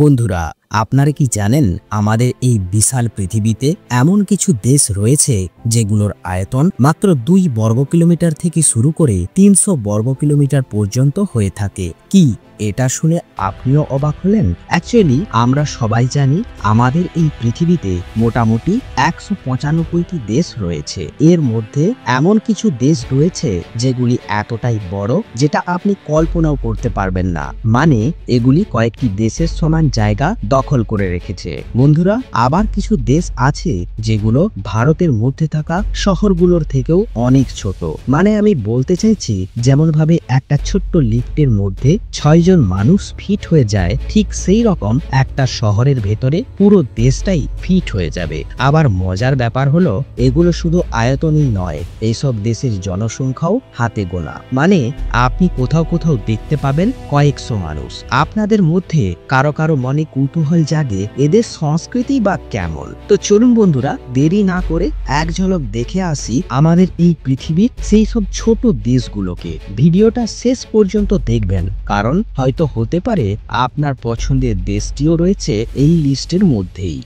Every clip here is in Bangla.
বন্ধুরা, আপনারা কি জানেন আমাদের এই বিশাল পৃথিবীতে এমন কিছু দেশ রয়েছে যেগুলোর আয়তন মাত্র 2 বর্গ কিলোমিটার থেকে শুরু করে 300 বর্গ কিলোমিটার পর্যন্ত হয়ে থাকে। কি এটা শুনে আপনিও অবাক হলেন? অ্যাকচুয়ালি আমরা সবাই জানি আমাদের এই পৃথিবীতে মোটামুটি 195টি দেশ রয়েছে। এর মধ্যে এমন কিছু দেশ রয়েছে যেগুলি এতটাই বড় যেটা আপনি কল্পনাও করতে পারবেন না। মানে এগুলি কয়েকটি দেশের সমান জায়গা দখল করে রেখেছে। বন্ধুরা, আবার কিছু দেশ আছে যেগুলো ভারতের মধ্যে থাকা শহরগুলোর থেকেও অনেক ছোট। মানে আমি বলতে চাইছি, যেমন ভাবে একটা ছোট্ট লিফটের মধ্যে 6 জন মানুষ ফিট হয়ে যায়, ঠিক সেই রকম একটা শহরের ভেতরে পুরো দেশটাই ফিট হয়ে যাবে। আবার মজার ব্যাপার হলো, এগুলো শুধু আয়তনই নয়, এইসব দেশের জনসংখ্যাও হাতে গোনা। মানে আপনি কোথাও কোথাও দেখতে পাবেন কয়েকশো মানুষ। আপনাদের মধ্যে কারো কারো মনে কৌতূহল জাগে, এদের সংস্কৃতি বা কেমন? তো চলুন বন্ধুরা, দেরি না করে এক ঝলক দেখে আসি আমাদের এই পৃথিবীর সেই সব ছোট দেশগুলোকে। ভিডিওটা শেষ পর্যন্ত দেখবেন, কারণ হয়তো হতে পারে আপনার পছন্দের দেশটিও রয়েছে এই লিস্টের মধ্যেই।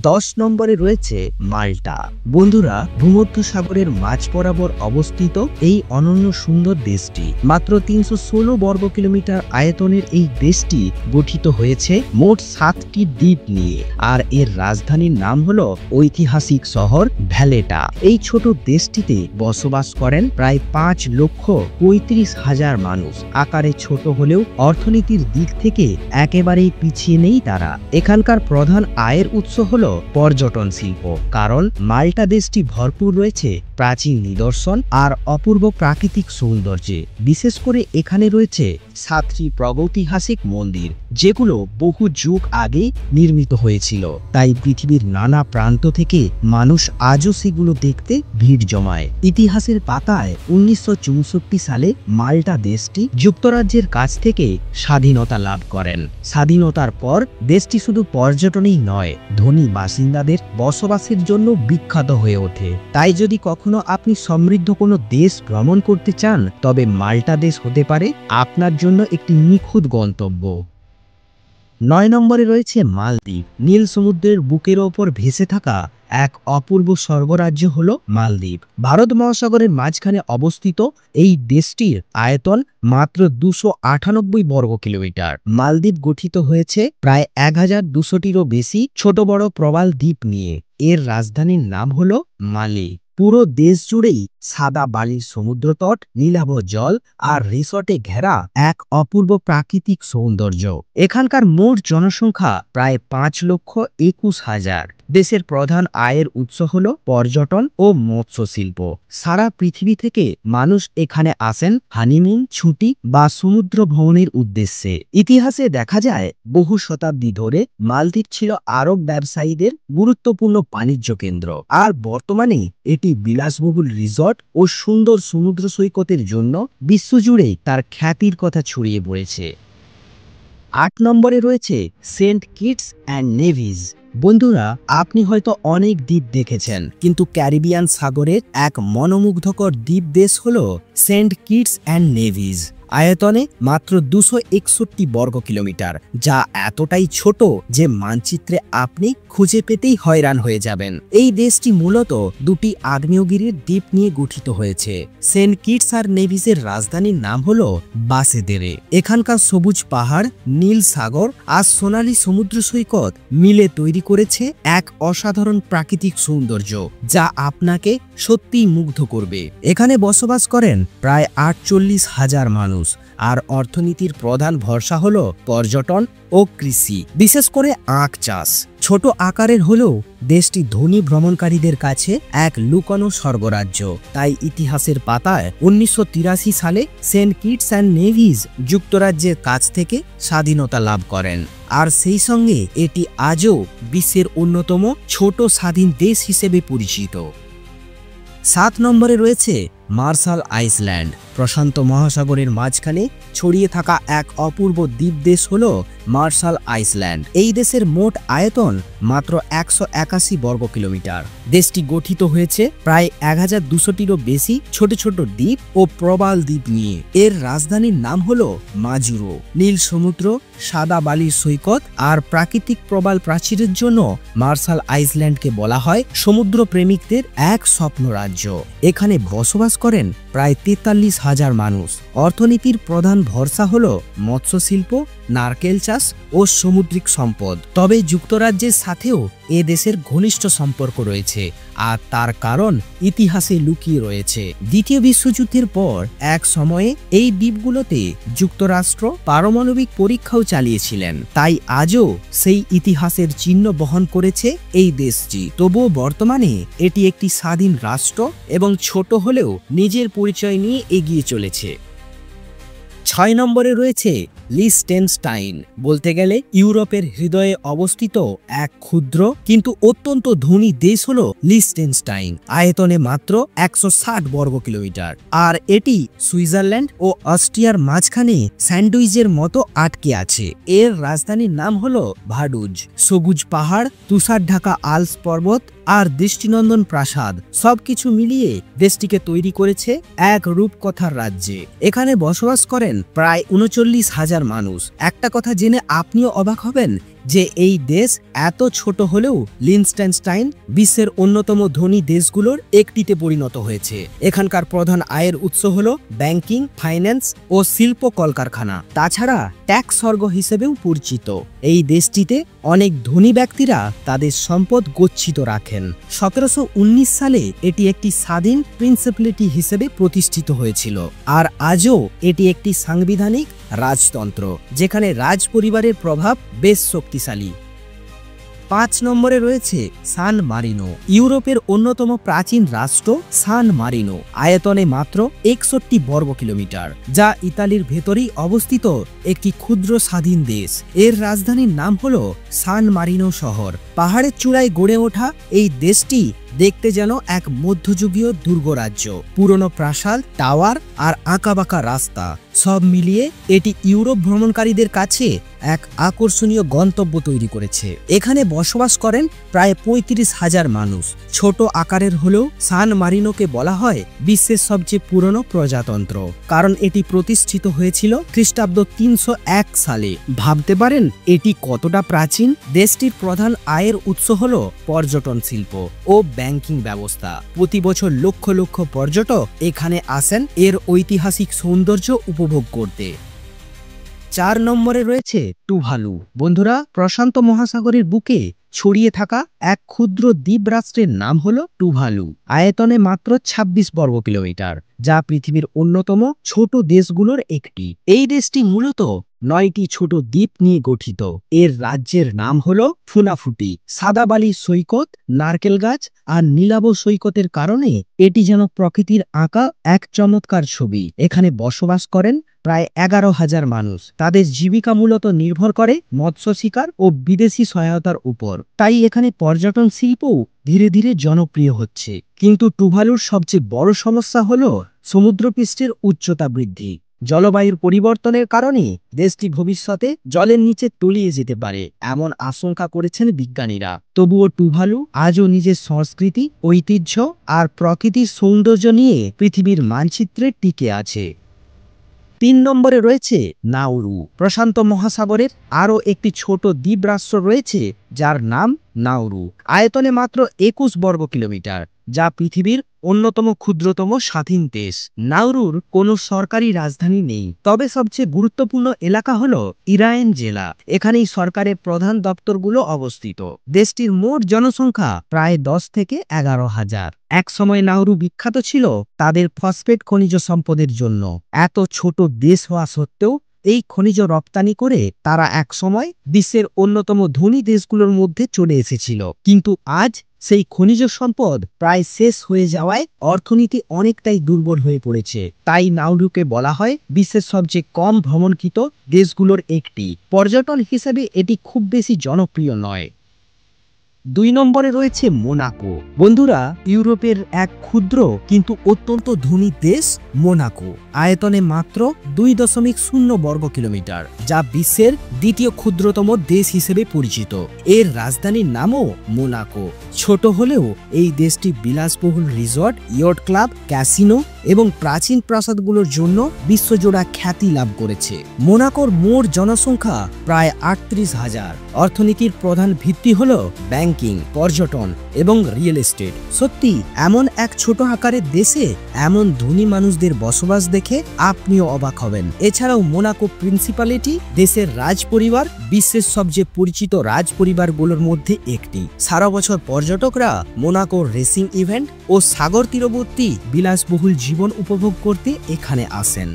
10 নম্বরে রয়েছে মাল্টা। বন্ধুরা, ভূমধ্য সাগরের মাঝ বরাবর অবস্থিত এই অনন্য সুন্দর দেশটি মাত্র 316 বর্গ কিলোমিটার আয়তনের এই দেশটি গঠিত হয়েছে মোট 7টি দ্বীপ নিয়ে, আর এর রাজধানীর নাম হলো ঐতিহাসিক শহর ভ্যালেটা। এই ছোট দেশটিতে বসবাস করেন প্রায় 5,35,000 মানুষ। আকারে ছোট হলেও অর্থনীতির দিক থেকে একেবারেই পিছিয়ে নেই তারা। এখানকার প্রধান আয়ের উৎস হলো পর্যটন শিল্প, কারণ মাল্টা দেশটি ভরপুর রয়েছে প্রাচীন নিদর্শন আর অপূর্ব প্রাকৃতিক সৌন্দর্যে। বিশেষ করে এখানে রয়েছে 7টি প্রাগৈতিহাসিক মন্দির, যেগুলো বহু যুগ আগে নির্মিত হয়েছিল। তাই পৃথিবীর নানা প্রান্ত থেকে মানুষ আজও সেগুলো দেখতে ভিড় জমায়। ইতিহাসের পাতায় 1964 সালে মাল্টা দেশটি যুক্তরাজ্যের কাছ থেকে স্বাধীনতা লাভ করেন। স্বাধীনতার পর দেশটি শুধু পর্যটনই নয়, ধনী বাসিন্দাদের বসবাসের জন্য বিখ্যাত হয়ে ওঠে। তাই যদি কখনো আপনি সমৃদ্ধ কোনো দেশ ভ্রমণ করতে চান, তবে মাল্টা দেশ হতে পারে আপনার জন্য একটি নিখুঁত গন্তব্য। 9 নম্বরে রয়েছে মালদ্বীপ। নীল সমুদ্রের বুকের ওপর ভেসে থাকা এক অপূর্ব স্বর্গরাজ্য হলো মালদ্বীপ। ভারত মহাসাগরের মাঝখানে অবস্থিত এই দেশটির আয়তন মাত্র 298 বর্গ কিলোমিটার। মালদ্বীপ গঠিত হয়েছে প্রায় 1200টিরও বেশি ছোট বড় প্রবাল দ্বীপ নিয়ে। এর রাজধানীর নাম হলো মালে। পুরো দেশ জুড়েই সাদা বালির সমুদ্রতট, নীলাভ জল আর রিসর্টে ঘেরা এক অপূর্ব প্রাকৃতিক সৌন্দর্য। এখানকার মোট জনসংখ্যা প্রায় 5,21,000। দেশের প্রধান আয়ের উৎস হলো পর্যটন ও মৎস্য শিল্প। সারা পৃথিবী থেকে মানুষ এখানে আসেন হানিমুন, ছুটি বা সমুদ্র ভ্রমণের উদ্দেশ্যে। ইতিহাসে দেখা যায়, বহু শতাব্দী ধরে মালদ্বীপ ছিল আরব ব্যবসায়ীদের গুরুত্বপূর্ণ বাণিজ্য কেন্দ্র, আর বর্তমানে এটি বিলাসবহুল রিসর্ট ও সুন্দর সমুদ্র সৈকতের জন্য বিশ্বজুড়ে তার খ্যাতির কথা ছড়িয়ে পড়েছে। 8 নম্বরে রয়েছে সেন্ট কিটস অ্যান্ড নেভিস। বন্ধুরা, আপনি হয়তো অনেক দ্বীপ দেখেছেন, কিন্তু ক্যারিবিয়ান সাগরের এক মনোমুগ্ধকর দ্বীপ দেশ হলো সেন্ট কিটস অ্যান্ড নেভিস। আয়তনে মাত্র 261 বর্গ কিলোমিটার, যা এতটাই ছোট যে মানচিত্রে আপনি খুঁজে পেতেই হয়রান হয়ে যাবেন। এই দেশটি মূলত 2টি আগ্নেয়গিরির দ্বীপ নিয়ে গঠিত হয়েছে। সেন্ট কিটস আর নেভিসের রাজধানীর নাম হলো বাসেদেরে। এখানকার সবুজ পাহাড়, নীল সাগর আর সোনালী সমুদ্র সৈকত মিলে তৈরি করেছে এক অসাধারণ প্রাকৃতিক সৌন্দর্য, যা আপনাকে সত্যিই মুগ্ধ করবে। এখানে বসবাস করেন প্রায় 48,000 মানুষ, আর অর্থনীতির প্রধান ভরসা হলো পর্যটন ও কৃষি, বিশেষ করে আখ চাষ। ছোট আকারের হলেও দেশটি ধনী ভ্রমণকারীদের কাছে এক লুকানো স্বর্গরাজ্য। তাই ইতিহাসের পাতায় 1983 সালে সেন্ট কিটস অ্যান্ড নেভিস যুক্তরাজ্যের কাছ থেকে স্বাধীনতা লাভ করেন, আর সেই সঙ্গে এটি আজও বিশ্বের অন্যতম ছোট স্বাধীন দেশ হিসেবে পরিচিত। 7 নম্বরে রয়েছে মার্শাল আইল্যান্ড। প্রশান্ত মহাসাগরের মাঝখানে ছড়িয়ে থাকা এক অপূর্ব দ্বীপ দেশ হল মার্শাল আইল্যান্ড। এই দেশের মোট আয়তন মাত্র 181 বর্গ কিলোমিটার। দেশটি গঠিত হয়েছে প্রায় 1200টিরও বেশি ছোট ছোট দ্বীপ ও প্রবাল দ্বীপ নিয়ে। এর রাজধানীর নাম হল মাজুরো। নীল সমুদ্র, সাদা বালির সৈকত আর প্রাকৃতিক প্রবাল প্রাচীরের জন্য মার্শাল আইল্যান্ডকে বলা হয় সমুদ্র প্রেমিকদের এক স্বপ্ন রাজ্য। এখানে বসবাস করেন প্রায় 43,000 মানুষ। অর্থনীতির প্রধান ভরসা হল মৎস্য শিল্প, নারকেল চাষ ও সামুদ্রিক সম্পদ। তবে যুক্তরাজ্যের সাথেও এ দেশের ঘনিষ্ঠ সম্পর্ক রয়েছে, আর তার কারণ ইতিহাসে লুকিয়ে রয়েছে। দ্বিতীয় বিশ্বযুদ্ধের পর এক সময়ে এই দ্বীপগুলোতে যুক্তরাষ্ট্র পারমাণবিক পরীক্ষাও চালিয়েছিলেন, তাই আজও সেই ইতিহাসের চিহ্ন বহন করেছে এই দেশটি। তবুও বর্তমানে এটি একটি স্বাধীন রাষ্ট্র এবং ছোট হলেও নিজের পরিচয় নিয়ে এগিয়ে চলেছে। 6 নম্বরে রয়েছে লিচটেনস্টাইন। বলতে গেলে ইউরোপের হৃদয়ে অবস্থিত এক ক্ষুদ্র কিন্তু অত্যন্ত ধনী দেশ হল লিচটেনস্টাইন। আয়তনে মাত্র 160 বর্গ কিলোমিটার, আর এটি সুইজারল্যান্ড ও অস্ট্রিয়ার মাঝখানে স্যান্ডউইচের মতো আটকে আছে। এর রাজধানীর নাম হল ভাডুজ। সবুজ পাহাড়, তুষার ঢাকা আল্পস পর্বত আর দৃষ্টিনন্দন প্রাসাদ সবকিছু মিলিয়ে দেশটিকে তৈরি করেছে এক রূপকথার রাজ্যে। এখানে বসবাস করেন প্রায় 39,000 মানুষ। একটা কথা জেনে আপনিও অবাক হবেন যে এই দেশ এত ছোট হলেও লিচটেনস্টাইন বিশ্বের অন্যতম ধনী দেশগুলোর একটিতে পরিণত হয়েছে। এখানকার প্রধান আয়ের উৎস হল ব্যাংকিং, ফাইন্যান্স ও শিল্প কলকারখানা। তাছাড়া ট্যাক্স স্বর্গ হিসেবেও পরিচিত। এই দেশটিতে অনেক ধনী ব্যক্তিরা তাদের সম্পদ গচ্ছিত রাখেন। 1719 সালে এটি একটি স্বাধীন প্রিন্সিপালিটি হিসেবে প্রতিষ্ঠিত হয়েছিল, আর আজও এটি একটি সাংবিধানিক রাজতন্ত্র যেখানে রাজ পরিবারের প্রভাব বেশ শক্তিশালী। 5 নম্বরে রয়েছে সান মারিনো। ইউরোপের অন্যতম প্রাচীন রাষ্ট্র সান মারিনো আয়তনে মাত্র 61 বর্গ কিলোমিটার, যা ইতালির ভেতরেই অবস্থিত একটি ক্ষুদ্র স্বাধীন দেশ। এর রাজধানীর নাম হল সান মারিনো শহর। পাহাড়ের চূড়ায় গড়ে ওঠা এই দেশটি দেখতে যেন এক মধ্যযুগীয় দুর্গরাজ্য। পুরনো প্রাসাদ, টাওয়ার আর আঁকাবাঁকা রাস্তা সব মিলিয়ে এটি ইউরোপ ভ্রমণকারীদের কাছে এক আকর্ষণীয় গন্তব্য তৈরি করেছে। এখানে বসবাস করেন প্রায় 35,000 মানুষ। ছোট আকারের হলেও সান মারিনোকে বলা হয় বিশ্বের সবচেয়ে পুরনো প্রজাতন্ত্র, কারণ এটি প্রতিষ্ঠিত হয়েছিল খ্রিস্টাব্দ 301 সালে। ভাবতে পারেন এটি কতটা প্রাচীন। দেশটির প্রধান আয়ের উৎস হল পর্যটন শিল্প ও ব্যাংকিং ব্যবস্থা। প্রতি বছর লক্ষ লক্ষ পর্যটক এখানে আসেন এর ঐতিহাসিক সৌন্দর্য উপভোগ করতে। 4 নম্বরে রয়েছে টুভালু। বন্ধুরা, প্রশান্ত মহাসাগরের বুকে ছড়িয়ে থাকা এক ক্ষুদ্র দ্বীপ রাষ্ট্রের নাম হল টুভালু। আয়তনে মাত্র 26 বর্গ কিলোমিটার, যা পৃথিবীর অন্যতম ছোট দেশগুলোর একটি। এই দেশটি মূলত 9টি ছোট দ্বীপ নিয়ে গঠিত। এর রাজ্যের নাম হল ফুনাফুটি। সাদা বালির সৈকত, নারকেল গাছ আর নীলাভ সৈকতের কারণে এটি যেন প্রকৃতির আঁকা এক চমৎকার ছবি। এখানে বসবাস করেন প্রায় 11,000 মানুষ। তাদের জীবিকা মূলত নির্ভর করে মৎস্য শিকার ও বিদেশি সহায়তার উপর, তাই এখানে পর্যটন শিল্পও ধীরে ধীরে জনপ্রিয় হচ্ছে। কিন্তু টুভালুর সবচেয়ে বড় সমস্যা হল সমুদ্রপৃষ্ঠের উচ্চতা বৃদ্ধি। জলবায়ুর পরিবর্তনের কারণে দেশটি ভবিষ্যতে জলের নিচে তলিয়ে যেতে পারে এমন আশঙ্কা করেছেন বিজ্ঞানীরা। তবুও টুভালু আজও নিজের সংস্কৃতি, ঐতিহ্য আর প্রকৃতির সৌন্দর্য নিয়ে পৃথিবীর মানচিত্রে টিকে আছে। 3 নম্বরে রয়েছে নাউরু। প্রশান্ত মহাসাগরের আরও একটি ছোট দ্বীপ রাষ্ট্র রয়েছে যার নাম নাউরু। আয়তনে মাত্র 21 বর্গ কিলোমিটার, যা পৃথিবীর অন্যতম ক্ষুদ্রতম স্বাধীন দেশ। নাউরুর কোনো সরকারি রাজধানী নেই, তবে সবচেয়ে গুরুত্বপূর্ণ এলাকা হল ইরায়েন জেলা। এখানেই সরকারের প্রধান দপ্তরগুলো অবস্থিত। দেশটির মোট জনসংখ্যা প্রায় 10 থেকে 11,000। এক সময় নাউরু বিখ্যাত ছিল তাদের ফসফেট খনিজ সম্পদের জন্য। এত ছোট দেশ হওয়া সত্ত্বেও এই খনিজ রপ্তানি করে তারা এক সময় বিশ্বের অন্যতম ধনী দেশগুলোর মধ্যে চলে এসেছিল। কিন্তু আজ সেই খনিজ সম্পদ প্রায় শেষ হয়ে যাওয়ায় অর্থনীতি অনেকটাই দুর্বল হয়ে পড়েছে। তাই নাউরুকে বলা হয় বিশ্বের সবচেয়ে কম ভ্রমণকৃত দেশগুলোর একটি। পর্যটন হিসেবে এটি খুব বেশি জনপ্রিয় নয়। 2 নম্বরে রয়েছে মোনাকো। বন্ধুরা, ইউরোপের এক ক্ষুদ্র কিন্তু অত্যন্ত ধনী দেশ মোনাকো। আয়তনে মাত্র 2.0 বর্গ কিলোমিটার, যা বিশ্বের দ্বিতীয় ক্ষুদ্রতম দেশ হিসেবে পরিচিত। এর রাজধানীর নামও মোনাকো। ছোট হলেও এই দেশটি বিলাসবহুল রিসর্ট, ইয়ট ক্লাব, ক্যাসিনো এবং প্রাচীন প্রাসাদগুলোর জন্য বিশ্বজোড়া খ্যাতি লাভ করেছে। মোনাকোর মোট জনসংখ্যা প্রায় 38,000। অর্থনীতির প্রধান ভিত্তি হল ব্যাংকিং, পর্যটন এবং রিয়েল এস্টেট। সত্যি এমন এক ছোট আকারের দেশে এমন ধনী মানুষদের বসবাস দেখে আপনিও অবাক হবেন। এছাড়াও মোনাকো প্রিন্সিপালিটি দেশের রাজ পরিবার, বিশ্বের সবচেয়ে পরিচিত রাজ পরিবারগুলোর মধ্যে একটি। সারা বছর পর্যটকরা মোনাকোর রেসিং ইভেন্ট ও সাগর তীরবর্তী বিলাসবহুল জীবন উপভোগ করতে এখানে আসেন।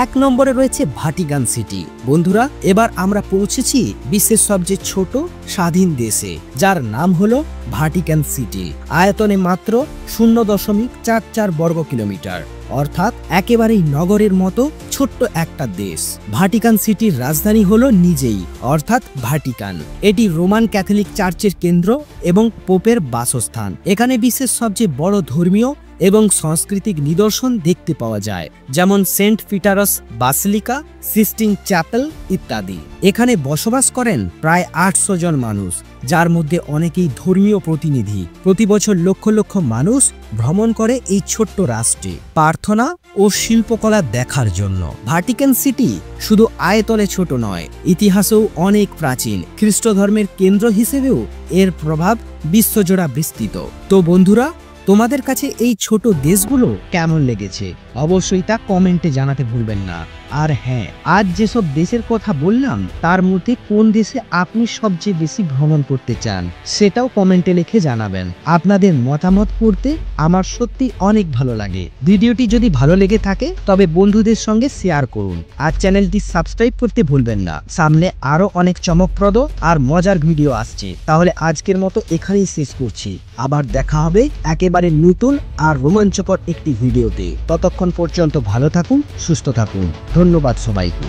1 নম্বরে রয়েছে ভাটিকান সিটি। বন্ধুরা, এবার আমরা পৌঁছেছি বিশ্বের সবচেয়ে ছোট স্বাধীন দেশে, যার নাম হলো ভাটিকান সিটি। আয়তনে মাত্র 0.44 বর্গ কিলোমিটার, অর্থাৎ একেবারেই নগরের মতো ছোট্ট একটা দেশ। ভাটিকান সিটির রাজধানী হলো নিজেই, অর্থাৎ ভাটিকান। এটি রোমান ক্যাথলিক চার্চের কেন্দ্র এবং পোপের বাসস্থান। এখানে বিশ্বের সবচেয়ে বড় ধর্মীয় এবং সাংস্কৃতিক নিদর্শন দেখতে পাওয়া যায়, যেমন Saint Peter's Basilica, Sistine Chapel ইত্যাদি। এখানে বসবাস করেন প্রায় 800 জন মানুষ, যার মধ্যে অনেকেই ধর্মীয় প্রতিনিধি। প্রতি বছর লক্ষ লক্ষ মানুষ ভ্রমণ করে এই ছোট্ট রাষ্ট্রে প্রার্থনা ও শিল্পকলা দেখার জন্য। ভাটিকান সিটি শুধু আয়তনে ছোট নয়, ইতিহাসেও অনেক প্রাচীন। খ্রিস্ট ধর্মের কেন্দ্র হিসেবেও এর প্রভাব বিশ্বজোড়া বিস্তৃত। তো বন্ধুরা, তোমাদের কাছে এই ছোট দেশগুলো কেমন লেগেছে অবশ্যই তা কমেন্টে জানাতে ভুলবেন না। আর হ্যাঁ, আজ যেসব দেশের কথা বললাম তার মধ্যে কোন দেশে আপনি সবচেয়ে বেশি ভ্রমণ করতে চান সেটাও কমেন্টে লিখে জানাবেন। আপনাদের মতামত পড়তে আমার সত্যি অনেক ভালো লাগে। ভিডিওটি যদি ভালো লেগে থাকে তবে বন্ধুদের সঙ্গে শেয়ার করুন আর চ্যানেলটি সাবস্ক্রাইব করতে ভুলবেন না। সামনে আরো অনেক চমকপ্রদ আর মজার ভিডিও আসছে। তাহলে আজকের মতো এখানেই শেষ করছি। আবার দেখা হবে একেবারে নতুন আর রোমাঞ্চকর একটি ভিডিওতে। ততক্ষণ পর্যন্ত ভালো থাকুন, সুস্থ থাকুন। ধন্যবাদ সবাইকে।